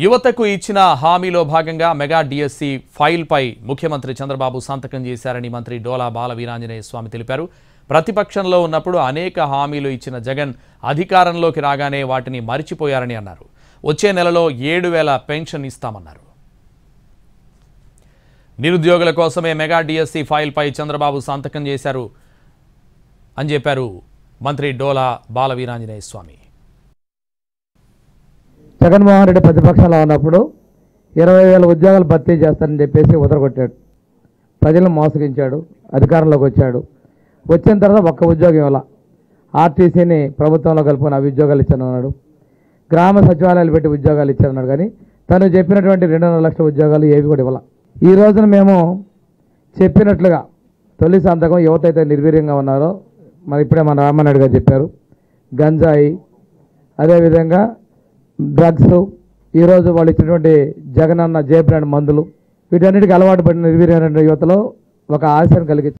యువతకు ఇచ్చిన హామీలో భాగంగా మెగా డిఎస్సి ఫైల్పై ముఖ్యమంత్రి చంద్రబాబు సంతకం చేశారని మంత్రి డోలా బాల వీరాంజనేయ స్వామి తెలిపారు. ప్రతిపక్షంలో ఉన్నప్పుడు అనేక హామీలు ఇచ్చిన జగన్ అధికారంలోకి రాగానే వాటిని మరిచిపోయారని అన్నారు. వచ్చే నెలలో 7,000 పెన్షన్ ఇస్తామన్నారు. నిరుద్యోగుల కోసమే మెగా డిఎస్సి ఫైల్పై చంద్రబాబు సంతకం చేశారు అని చెప్పారు మంత్రి డోలా బాల వీరాంజనేయ స్వామి. జగన్మోహన్ రెడ్డి ప్రతిపక్షంలో ఉన్నప్పుడు 20,000 ఉద్యోగాలు భర్తీ చేస్తారని చెప్పేసి ఉదరగొట్టాడు. ప్రజలను మోసగించాడు. అధికారంలోకి వచ్చాడు. వచ్చిన తర్వాత ఒక్క ఉద్యోగం ఇవ్వాల. ఆర్టీసీని ప్రభుత్వంలో కలుపుకొని అవి ఉద్యోగాలు ఇచ్చానన్నాడు. గ్రామ సచివాలయాలు పెట్టి ఉద్యోగాలు ఇచ్చారన్నాడు. కానీ తను చెప్పినటువంటి 2,5 లక్షల ఉద్యోగాలు ఏవి కూడా ఇవ్వాల. ఈ రోజున మేము చెప్పినట్లుగా తొలి సంతకం యువత అయితే నిర్వీర్యంగా ఉన్నారో మరి ఇప్పుడే మన రామనాయుడు గారు చెప్పారు. గంజాయి, అదేవిధంగా డ్రగ్స్, ఈరోజు వాళ్ళు ఇచ్చినటువంటి జగనన్న జే బ్రాండ్ మందులు, వీటన్నిటికీ అలవాటు పడిన నిర్వీర్యమైన యువతలో ఒక ఆశను కలిగించారు.